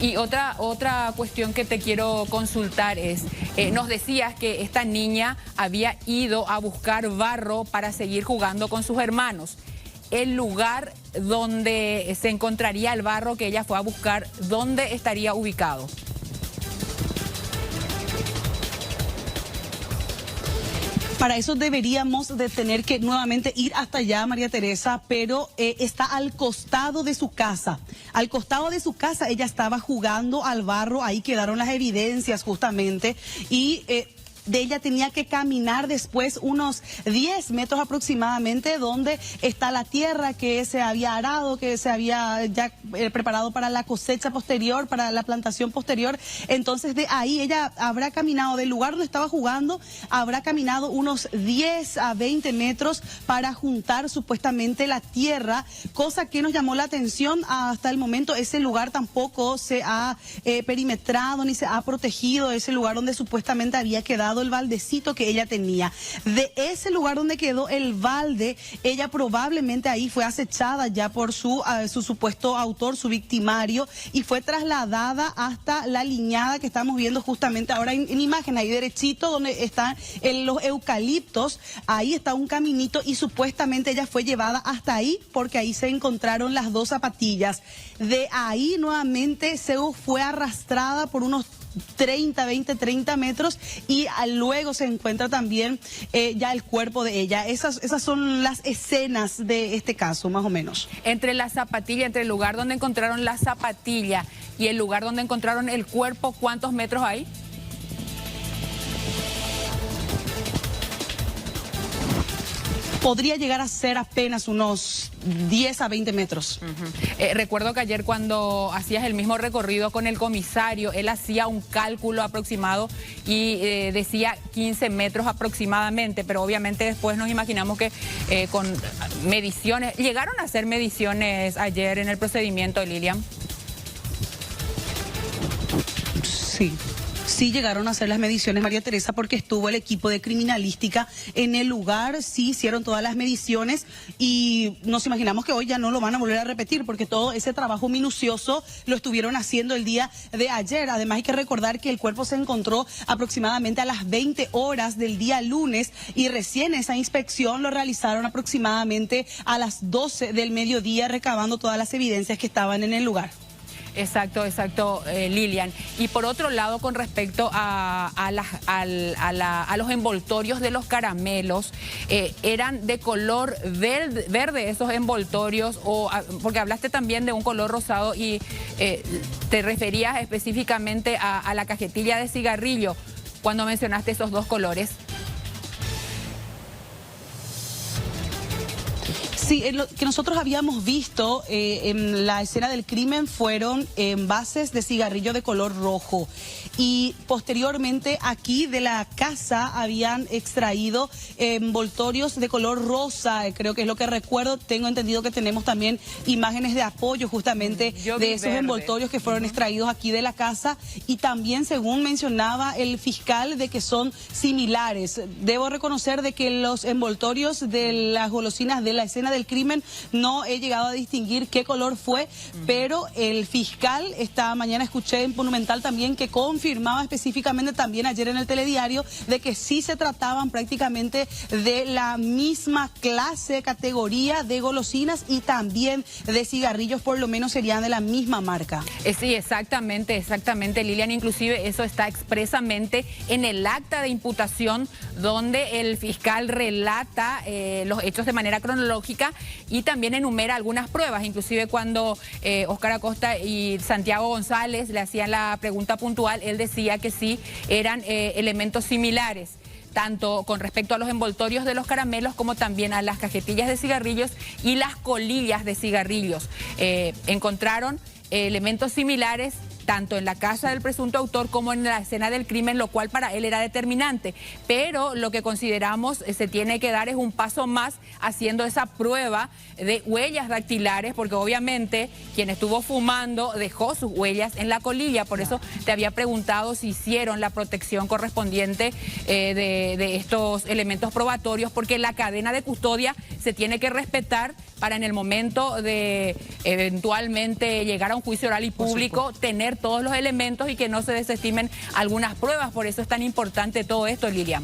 Y otra cuestión que te quiero consultar es, nos decías que esta niña había ido a buscar barro para seguir jugando con sus hermanos. El lugar donde se encontraría el barro que ella fue a buscar, ¿dónde estaría ubicado? Para eso deberíamos de tener que nuevamente ir hasta allá, María Teresa, pero está al costado de su casa. Al costado de su casa ella estaba jugando al barro, ahí quedaron las evidencias justamente, y de ella tenía que caminar después unos 10 metros aproximadamente, donde está la tierra que se había arado, que se había ya preparado para la cosecha posterior, para la plantación posterior. Entonces de ahí ella habrá caminado, del lugar donde estaba jugando, habrá caminado unos 10 a 20 metros para juntar supuestamente la tierra, cosa que nos llamó la atención. Hasta el momento ese lugar tampoco se ha perimetrado ni se ha protegido, ese lugar donde supuestamente había quedado el baldecito que ella tenía. De ese lugar donde quedó el balde, ella probablemente ahí fue acechada ya por su supuesto autor, su victimario, y fue trasladada hasta la liñada que estamos viendo justamente ahora en imagen, ahí derechito donde están los eucaliptos. Ahí está un caminito y supuestamente ella fue llevada hasta ahí porque ahí se encontraron las dos zapatillas. De ahí nuevamente Zeus fue arrastrada por unos 30 metros y luego se encuentra también ya el cuerpo de ella. Esas son las escenas de este caso, más o menos. Entre la zapatilla, entre el lugar donde encontraron la zapatilla y el lugar donde encontraron el cuerpo, ¿cuántos metros hay? Podría llegar a ser apenas unos 10 a 20 metros. Recuerdo que ayer cuando hacías el mismo recorrido con el comisario, él hacía un cálculo aproximado y decía 15 metros aproximadamente, pero obviamente después nos imaginamos que con mediciones, ¿llegaron a hacer mediciones ayer en el procedimiento, Lilian? Sí. Sí llegaron a hacer las mediciones, María Teresa, porque estuvo el equipo de criminalística en el lugar, sí hicieron todas las mediciones y nos imaginamos que hoy ya no lo van a volver a repetir porque todo ese trabajo minucioso lo estuvieron haciendo el día de ayer. Además hay que recordar que el cuerpo se encontró aproximadamente a las 20 horas del día lunes y recién esa inspección lo realizaron aproximadamente a las 12 del mediodía, recabando todas las evidencias que estaban en el lugar. Exacto, Lilian. Y por otro lado, con respecto a los envoltorios de los caramelos, ¿eran de color verde esos envoltorios? Porque hablaste también de un color rosado y te referías específicamente a la cajetilla de cigarrillo cuando mencionaste esos dos colores. Sí, lo que nosotros habíamos visto en la escena del crimen fueron envases de cigarrillo de color rojo y posteriormente aquí de la casa habían extraído envoltorios de color rosa, creo que es lo que recuerdo. Tengo entendido que tenemos también imágenes de apoyo justamente de esos envoltorios que fueron extraídos aquí de la casa y también, según mencionaba el fiscal, de que son similares. Debo reconocer de que los envoltorios de las golosinas de la escena del crimen no he llegado a distinguir qué color fue, pero el fiscal esta mañana escuché en Monumental también que confirmaba específicamente también ayer en el telediario de que sí se trataban prácticamente de la misma clase, categoría de golosinas y también de cigarrillos, por lo menos serían de la misma marca. Sí, exactamente, Lilian, inclusive eso está expresamente en el acta de imputación donde el fiscal relata los hechos de manera cronológica y también enumera algunas pruebas, inclusive cuando Óscar Acosta y Santiago González le hacían la pregunta puntual, él decía que sí, eran elementos similares, tanto con respecto a los envoltorios de los caramelos como también a las cajetillas de cigarrillos y las colillas de cigarrillos. Encontraron elementos similares tanto en la casa del presunto autor como en la escena del crimen, lo cual para él era determinante. Pero lo que consideramos se tiene que dar es un paso más haciendo esa prueba de huellas dactilares, porque obviamente quien estuvo fumando dejó sus huellas en la colilla. Por eso te había preguntado si hicieron la protección correspondiente de estos elementos probatorios, porque la cadena de custodia se tiene que respetar para en el momento de eventualmente llegar a un juicio oral y público tener todos los elementos y que no se desestimen algunas pruebas. Por eso es tan importante todo esto, Lilian.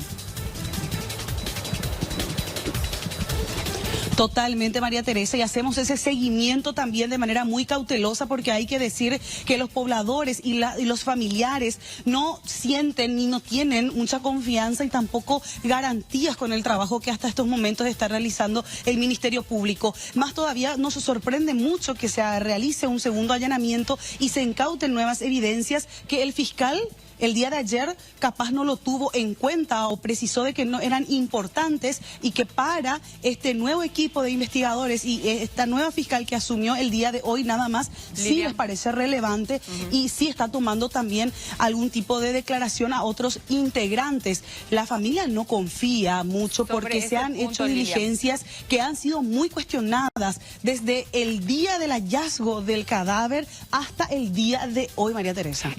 Totalmente, María Teresa, y hacemos ese seguimiento también de manera muy cautelosa, porque hay que decir que los pobladores y los familiares no sienten ni no tienen mucha confianza y tampoco garantías con el trabajo que hasta estos momentos está realizando el Ministerio Público. Más todavía nos sorprende mucho que se realice un segundo allanamiento y se incauten nuevas evidencias que el fiscal el día de ayer capaz no lo tuvo en cuenta o precisó de que no eran importantes, y que para este nuevo equipo de investigadores y esta nueva fiscal que asumió el día de hoy nada más, sí les parece relevante y sí está tomando también algún tipo de declaración a otros integrantes. La familia no confía mucho porque se han hecho diligencias que han sido muy cuestionadas desde el día del hallazgo del cadáver hasta el día de hoy, María Teresa.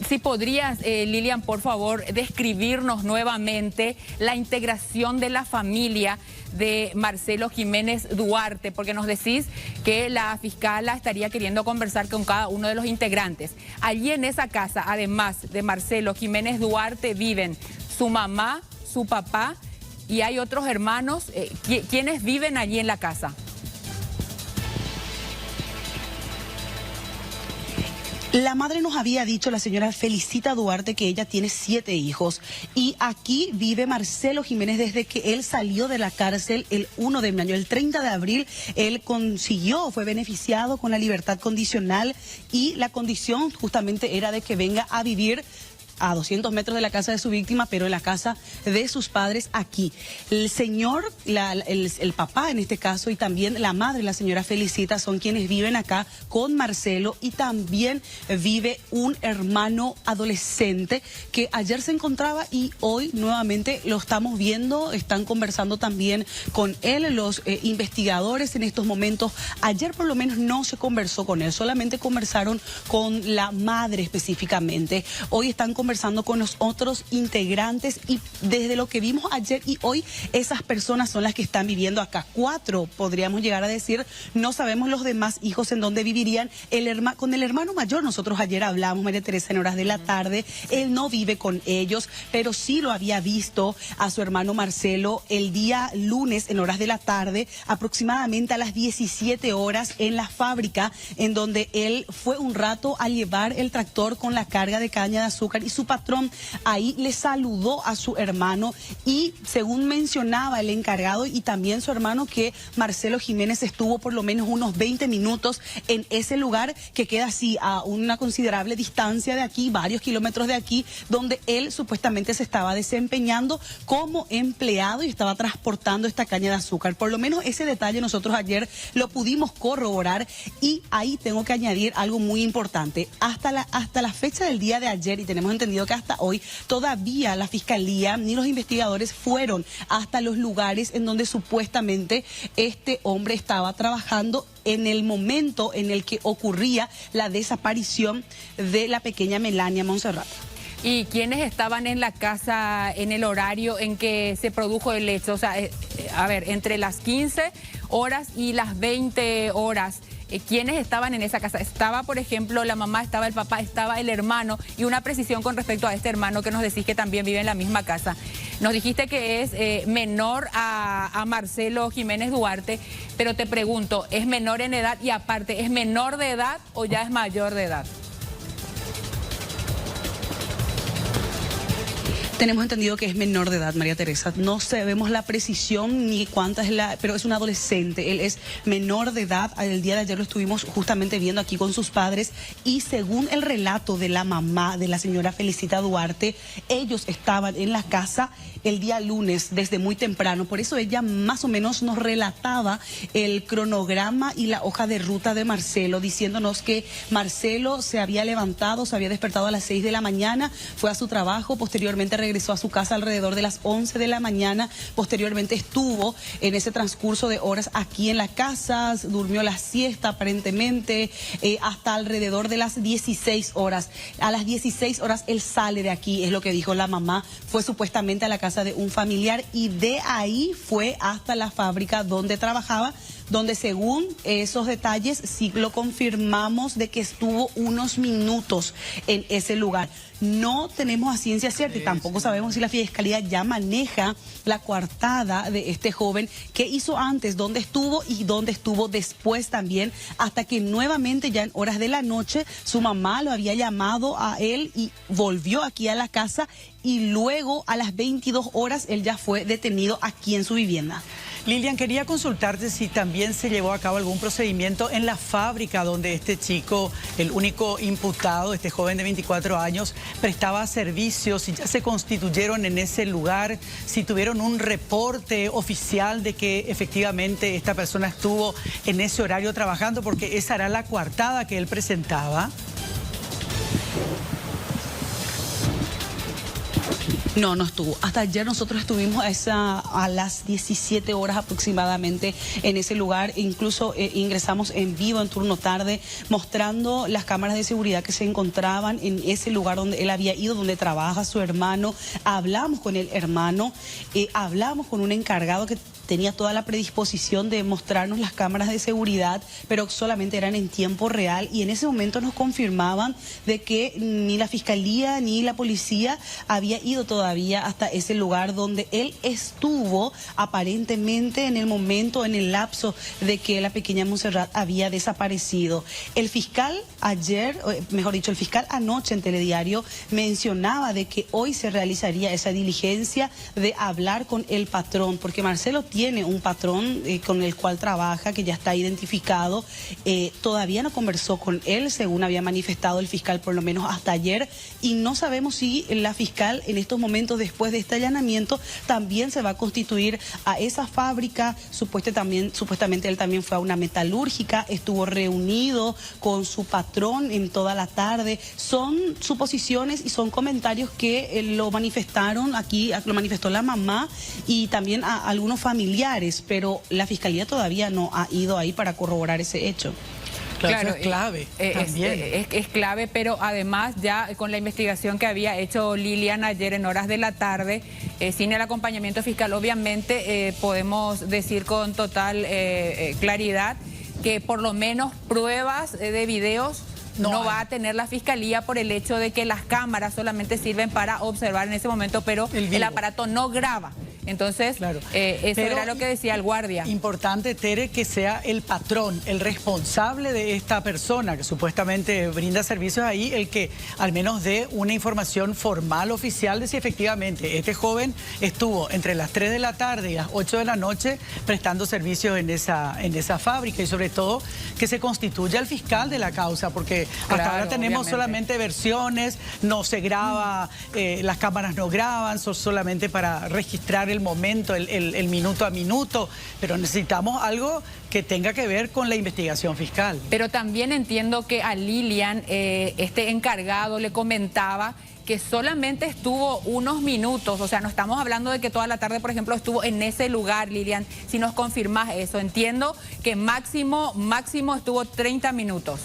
Si podrías, Lilian, por favor, describirnos nuevamente la integración de la familia de Marcelo Jiménez Duarte, porque nos decís que la fiscala estaría queriendo conversar con cada uno de los integrantes. Allí en esa casa, además de Marcelo Jiménez Duarte, viven su mamá, su papá y hay otros hermanos. ¿Quiénes viven allí en la casa? La madre nos había dicho, la señora Felicita Duarte, que ella tiene 7 hijos. Y aquí vive Marcelo Jiménez desde que él salió de la cárcel el 1 de mayo. El 30 de abril él fue beneficiado con la libertad condicional, y la condición justamente era de que venga a vivir a 200 metros de la casa de su víctima, pero en la casa de sus padres aquí. El señor, el papá en este caso, y también la madre, la señora Felicita, son quienes viven acá con Marcelo, y también vive un hermano adolescente que ayer se encontraba y hoy nuevamente lo estamos viendo. Están conversando también con él los investigadores en estos momentos. Ayer por lo menos no se conversó con él, solamente conversaron con la madre específicamente. Hoy están conversando con los otros integrantes, y desde lo que vimos ayer y hoy, esas personas son las que están viviendo acá. 4, podríamos llegar a decir. No sabemos los demás hijos en dónde vivirían. Con el hermano mayor nosotros ayer hablamos, María Teresa, en horas de la tarde. Él no vive con ellos, pero sí lo había visto a su hermano Marcelo el día lunes en horas de la tarde, aproximadamente a las 17 horas, en la fábrica en donde él fue un rato a llevar el tractor con la carga de caña de azúcar, y su patrón ahí le saludó a su hermano, y según mencionaba el encargado y también su hermano, que Marcelo Jiménez estuvo por lo menos unos 20 minutos en ese lugar, que queda así a una considerable distancia de aquí, varios kilómetros de aquí, donde él supuestamente se estaba desempeñando como empleado y estaba transportando esta caña de azúcar. Por lo menos ese detalle nosotros ayer lo pudimos corroborar, y ahí tengo que añadir algo muy importante. Hasta la fecha del día de ayer, y tenemos entendido que hasta hoy todavía la fiscalía ni los investigadores fueron hasta los lugares en donde supuestamente este hombre estaba trabajando en el momento en el que ocurría la desaparición de la pequeña Melania Monserrat. ¿Y quiénes estaban en la casa en el horario en que se produjo el hecho? O sea, a ver, entre las 15 horas y las 20 horas. ¿Quiénes estaban en esa casa? Estaba, por ejemplo, la mamá, estaba el papá, estaba el hermano. Y una precisión con respecto a este hermano que nos decís que también vive en la misma casa. Nos dijiste que es menor a Marcelo Jiménez Duarte, pero te pregunto, ¿es menor en edad y aparte, es menor de edad o ya es mayor de edad? Tenemos entendido que es menor de edad, María Teresa. No sabemos la precisión ni cuánta es pero es un adolescente. Él es menor de edad. El día de ayer lo estuvimos justamente viendo aquí con sus padres, y según el relato de la mamá de la señora Felicita Duarte, ellos estaban en la casa el día lunes desde muy temprano. Por eso ella más o menos nos relataba el cronograma y la hoja de ruta de Marcelo, diciéndonos que Marcelo se había levantado, se había despertado a las 6 de la mañana, fue a su trabajo, posteriormente regresó a su casa alrededor de las 11 de la mañana, posteriormente estuvo en ese transcurso de horas aquí en la casa, durmió la siesta aparentemente, hasta alrededor de las 16 horas. A las 16 horas él sale de aquí, es lo que dijo la mamá, fue supuestamente a la casa de un familiar, y de ahí fue hasta la fábrica donde trabajaba donde según esos detalles sí lo confirmamos de que estuvo unos minutos en ese lugar. No tenemos a ciencia cierta y tampoco sabemos si la Fiscalía ya maneja la coartada de este joven, qué hizo antes, dónde estuvo y dónde estuvo después también, hasta que nuevamente ya en horas de la noche su mamá lo había llamado a él y volvió aquí a la casa y luego a las 22 horas él ya fue detenido aquí en su vivienda. Lilian, quería consultarte si también se llevó a cabo algún procedimiento en la fábrica donde este chico, el único imputado, este joven de 24 años, prestaba servicios, si ya se constituyeron en ese lugar, si tuvieron un reporte oficial de que efectivamente esta persona estuvo en ese horario trabajando, porque esa era la coartada que él presentaba. No, no estuvo. Hasta ayer nosotros estuvimos a las 17 horas aproximadamente en ese lugar. Incluso ingresamos en vivo en turno tarde mostrando las cámaras de seguridad que se encontraban en ese lugar donde él había ido, donde trabaja su hermano. Hablamos con el hermano, hablamos con un encargado que tenía toda la predisposición de mostrarnos las cámaras de seguridad, pero solamente eran en tiempo real y en ese momento nos confirmaban de que ni la Fiscalía ni la policía había ido todavía hasta ese lugar donde él estuvo aparentemente en el momento, en el lapso de que la pequeña Montserrat había desaparecido. El fiscal ayer, mejor dicho, el fiscal anoche en Telediario mencionaba de que hoy se realizaría esa diligencia de hablar con el patrón, porque Marcelo tiene un patrón con el cual trabaja, que ya está identificado. Todavía no conversó con él, según había manifestado el fiscal, por lo menos hasta ayer, y no sabemos si la fiscal en estos momentos, después de este allanamiento, también se va a constituir a esa fábrica. Supuestamente él también fue a una metalúrgica, estuvo reunido con su patrón en toda la tarde. Son suposiciones y son comentarios que lo manifestaron aquí, lo manifestó la mamá y también a algunos familiares, pero la Fiscalía todavía no ha ido ahí para corroborar ese hecho. Claro, es clave. Es clave, pero además ya con la investigación que había hecho Lilian ayer en horas de la tarde, sin el acompañamiento fiscal, obviamente podemos decir con total claridad que por lo menos pruebas de videos no va a tener la Fiscalía por el hecho de que las cámaras solamente sirven para observar en ese momento, pero el aparato no graba. Entonces, claro. Eso era lo que decía el guardia. Importante, Tere, que sea el patrón, el responsable de esta persona que supuestamente brinda servicios ahí, el que al menos dé una información formal, oficial, de si efectivamente este joven estuvo entre las 3 de la tarde y las 8 de la noche prestando servicios en esa fábrica, y sobre todo que se constituya el fiscal de la causa, porque hasta ahora tenemos solamente versiones, no se graba, las cámaras no graban, son solamente para registrar el momento, el minuto a minuto, pero necesitamos algo que tenga que ver con la investigación fiscal. Pero también entiendo que a Lilian, este encargado, le comentaba que solamente estuvo unos minutos, o sea, no estamos hablando de que toda la tarde, por ejemplo, estuvo en ese lugar, Lilian, si nos confirmas eso. Entiendo que máximo estuvo 30 minutos.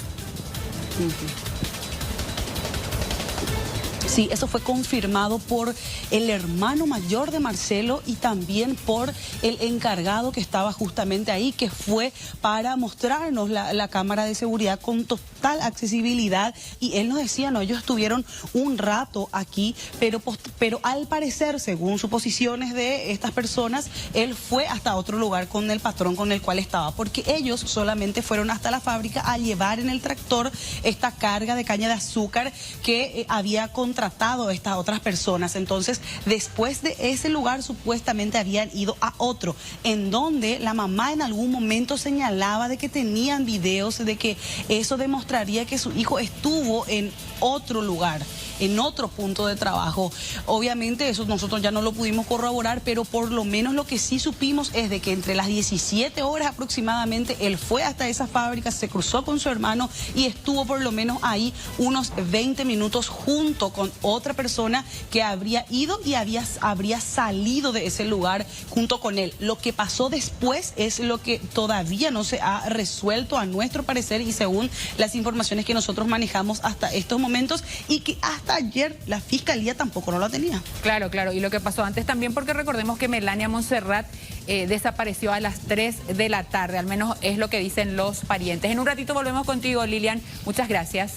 Sí, eso fue confirmado por el hermano mayor de Marcelo y también por el encargado que estaba justamente ahí, que fue para mostrarnos la cámara de seguridad con total accesibilidad. Y él nos decía, no, ellos estuvieron un rato aquí, pero al parecer, según suposiciones de estas personas, él fue hasta otro lugar con el patrón con el cual estaba, porque ellos solamente fueron hasta la fábrica a llevar en el tractor esta carga de caña de azúcar que había contratado a estas otras personas. Entonces, después de ese lugar supuestamente habían ido a otro, en donde la mamá en algún momento señalaba de que tenían videos, de que eso demostraría que su hijo estuvo en otro lugar, en otro punto de trabajo. Obviamente eso nosotros ya no lo pudimos corroborar, pero por lo menos lo que sí supimos es de que entre las 17 horas aproximadamente él fue hasta esa fábrica, se cruzó con su hermano y estuvo por lo menos ahí unos 20 minutos junto con otra persona que habría ido y habría salido de ese lugar junto con él. Lo que pasó después es lo que todavía no se ha resuelto a nuestro parecer y según las informaciones que nosotros manejamos hasta estos momentos, y que hasta hasta ayer la fiscalía tampoco no la tenía. Claro, claro. Y lo que pasó antes también, porque recordemos que Melania Montserrat desapareció a las 3 de la tarde, al menos es lo que dicen los parientes. En un ratito volvemos contigo, Lilian. Muchas gracias.